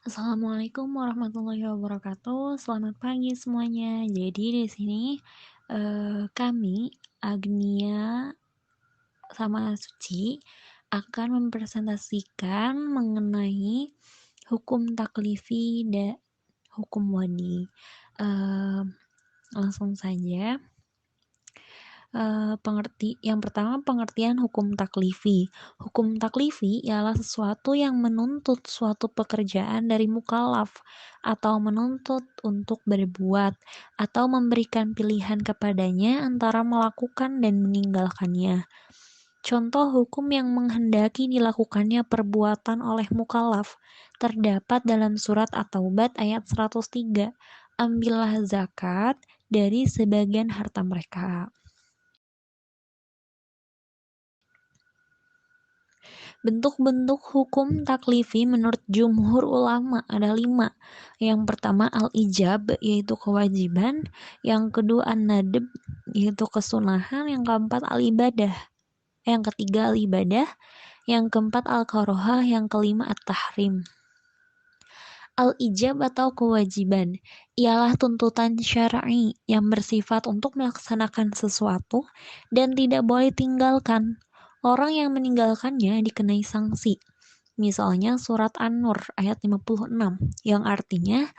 Assalamualaikum warahmatullahi wabarakatuh. Selamat pagi semuanya. Jadi di sini kami Agnia sama Suci akan mempresentasikan mengenai hukum taklifi dan hukum wadi. Eh, Langsung saja. Yang pertama, pengertian hukum taklifi. Hukum taklifi ialah sesuatu yang menuntut suatu pekerjaan dari mukallaf atau menuntut untuk berbuat atau memberikan pilihan kepadanya antara melakukan dan meninggalkannya. Contoh hukum yang menghendaki dilakukannya perbuatan oleh mukallaf terdapat dalam surat At-Taubah ayat 103. Ambillah zakat dari sebagian harta mereka. Bentuk-bentuk hukum taklifi menurut jumhur ulama ada 5. Yang pertama al-ijab, yaitu kewajiban. Yang kedua an-nadb, yaitu kesunahan. Yang keempat al-ibadah. Yang ketiga al-ibadah. Yang keempat al-karohah. Yang kelima at-tahrim. Al-ijab atau kewajiban ialah tuntutan syar'i yang bersifat untuk melaksanakan sesuatu dan tidak boleh tinggalkan. Orang yang meninggalkannya dikenai sanksi. Misalnya surat An-Nur ayat 56 yang artinya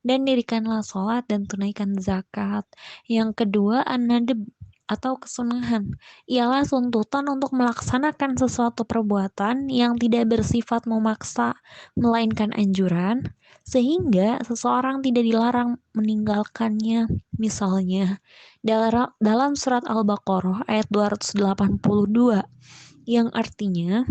dan dirikanlah sholat dan tunaikan zakat. Yang kedua an-nadb atau kesunahan ialah tuntutan untuk melaksanakan sesuatu perbuatan yang tidak bersifat memaksa melainkan anjuran sehingga seseorang tidak dilarang meninggalkannya. Misalnya dalam surat Al-Baqarah ayat 282 yang artinya,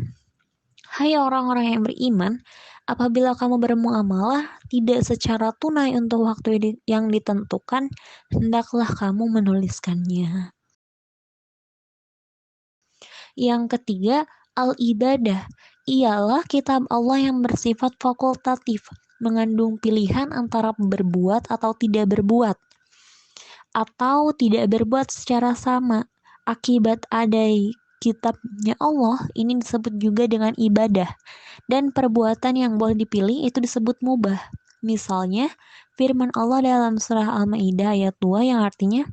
hai orang-orang yang beriman, apabila kamu bermuamalah tidak secara tunai untuk waktu yang ditentukan, hendaklah kamu menuliskannya. Yang ketiga, al-ibadah ialah kitab Allah yang bersifat fakultatif, mengandung pilihan antara berbuat atau tidak berbuat, atau tidak berbuat secara sama. Akibat adai kitabnya Allah ini disebut juga dengan ibadah, dan perbuatan yang boleh dipilih itu disebut mubah. Misalnya, firman Allah dalam surah Al-Maidah ayat 2 yang artinya,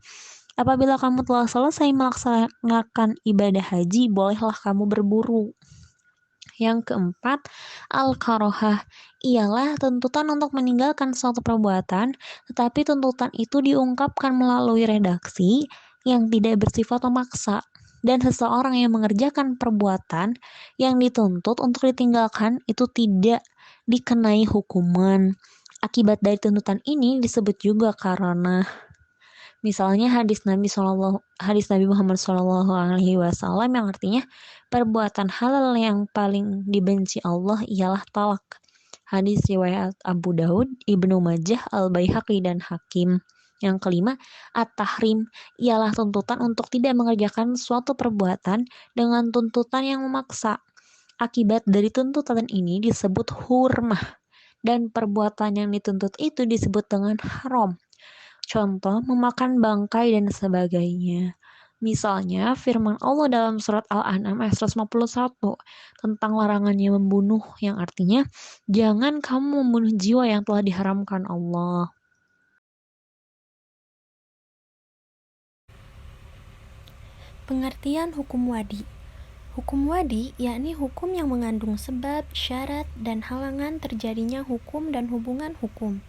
apabila kamu telah selesai melaksanakan ibadah haji, bolehlah kamu berburu. Yang keempat, al-karohah ialah tuntutan untuk meninggalkan suatu perbuatan, tetapi tuntutan itu diungkapkan melalui redaksi yang tidak bersifat memaksa. Dan seseorang yang mengerjakan perbuatan yang dituntut untuk ditinggalkan itu tidak dikenai hukuman. Akibat dari tuntutan ini disebut juga karena misalnya hadis Nabi Muhammad SAW yang artinya perbuatan halal yang paling dibenci Allah ialah talak. Hadis riwayat Abu Daud, Ibnu Majah, Al-Baihaqi dan Hakim. Yang kelima, at-tahrim ialah tuntutan untuk tidak mengerjakan suatu perbuatan dengan tuntutan yang memaksa. Akibat dari tuntutan ini disebut hurmah dan perbuatan yang dituntut itu disebut dengan haram. Contoh, memakan bangkai dan sebagainya. Misalnya, firman Allah dalam surat Al-An'am ayat 151 tentang larangannya membunuh yang artinya, jangan kamu membunuh jiwa yang telah diharamkan Allah. Pengertian hukum wadi. Hukum wadi yakni hukum yang mengandung sebab, syarat, dan halangan terjadinya hukum dan hubungan hukum.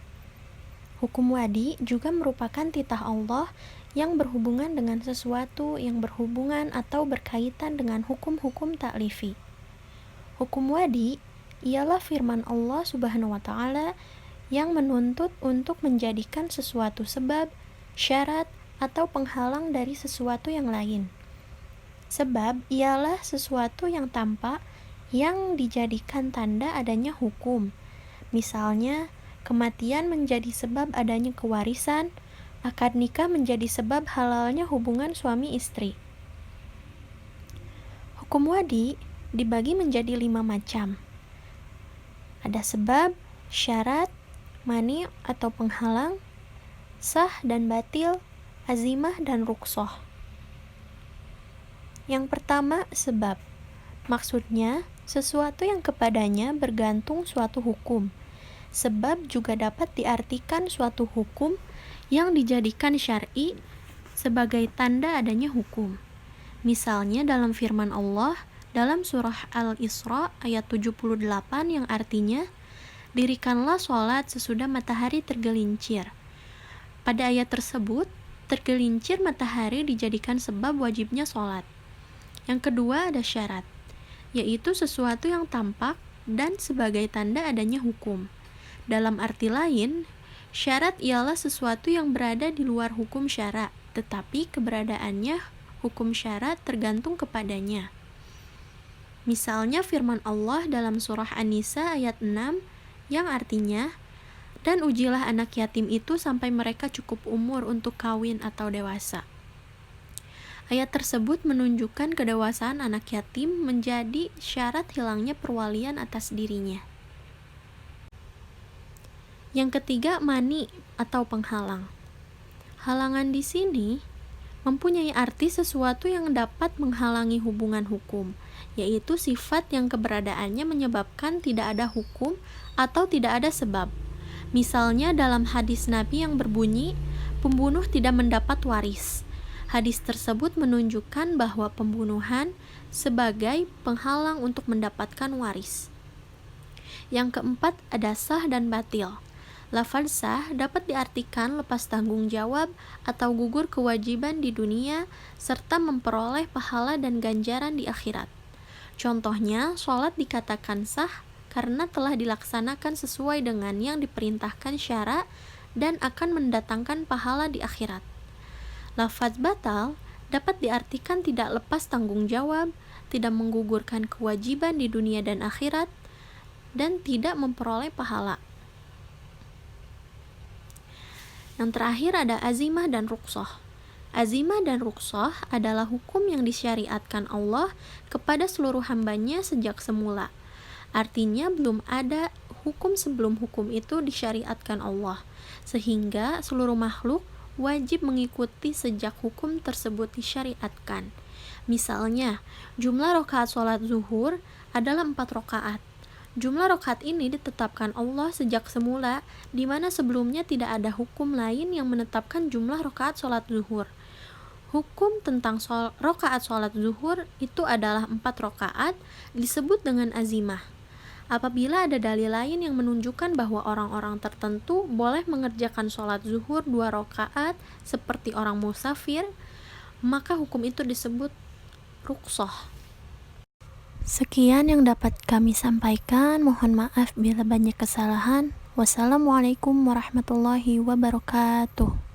Hukum wadi juga merupakan titah Allah yang berhubungan dengan sesuatu yang berhubungan atau berkaitan dengan hukum-hukum taklifi. Hukum wadi ialah firman Allah Subhanahu wa Ta'ala yang menuntut untuk menjadikan sesuatu sebab, syarat, atau penghalang dari sesuatu yang lain. Sebab ialah sesuatu yang tampak yang dijadikan tanda adanya hukum. Misalnya, kematian menjadi sebab adanya kewarisan, akad nikah menjadi sebab halalnya hubungan suami istri. Hukum wadi dibagi menjadi 5 macam. Ada sebab, syarat, mani atau penghalang, sah dan batil, azimah dan rukhsah. Yang pertama, sebab. Maksudnya, sesuatu yang kepadanya bergantung suatu hukum. Sebab juga dapat diartikan suatu hukum yang dijadikan syar'i sebagai tanda adanya hukum. Misalnya dalam firman Allah dalam surah Al-Isra ayat 78 yang artinya, dirikanlah sholat sesudah matahari tergelincir. Pada ayat tersebut, tergelincir matahari dijadikan sebab wajibnya sholat. Yang kedua ada syarat, yaitu sesuatu yang tampak dan sebagai tanda adanya hukum. Dalam arti lain, syarat ialah sesuatu yang berada di luar hukum syara, tetapi keberadaannya hukum syara tergantung kepadanya. Misalnya firman Allah dalam surah An-Nisa ayat 6 yang artinya, dan ujilah anak yatim itu sampai mereka cukup umur untuk kawin atau dewasa. Ayat tersebut menunjukkan kedewasaan anak yatim menjadi syarat hilangnya perwalian atas dirinya. Yang ketiga, mani atau penghalang. Halangan di sini mempunyai arti sesuatu yang dapat menghalangi hubungan hukum, yaitu sifat yang keberadaannya menyebabkan tidak ada hukum atau tidak ada sebab. Misalnya dalam hadis Nabi yang berbunyi, pembunuh tidak mendapat waris. Hadis tersebut menunjukkan bahwa pembunuhan sebagai penghalang untuk mendapatkan waris. Yang keempat ada sah dan batil. Lafaz sah dapat diartikan lepas tanggung jawab atau gugur kewajiban di dunia serta memperoleh pahala dan ganjaran di akhirat. Contohnya, sholat dikatakan sah karena telah dilaksanakan sesuai dengan yang diperintahkan syara dan akan mendatangkan pahala di akhirat. Lafaz batal dapat diartikan tidak lepas tanggung jawab, tidak menggugurkan kewajiban di dunia dan akhirat, dan tidak memperoleh pahala. Yang terakhir ada azimah dan rukhsah. Azimah dan rukhsah adalah hukum yang disyariatkan Allah kepada seluruh hambanya sejak semula. Artinya belum ada hukum sebelum hukum itu disyariatkan Allah, sehingga seluruh makhluk wajib mengikuti sejak hukum tersebut disyariatkan. Misalnya, jumlah rakaat sholat zuhur adalah 4 rakaat. Jumlah rakaat ini ditetapkan Allah sejak semula, di mana sebelumnya tidak ada hukum lain yang menetapkan jumlah rakaat sholat zuhur. Hukum tentang rakaat sholat zuhur itu adalah 4 rakaat, disebut dengan azimah. Apabila ada dalil lain yang menunjukkan bahwa orang-orang tertentu boleh mengerjakan sholat zuhur 2 rakaat seperti orang musafir, maka hukum itu disebut rukhsah. Sekian yang dapat kami sampaikan. Mohon maaf bila banyak kesalahan. Wassalamualaikum warahmatullahi wabarakatuh.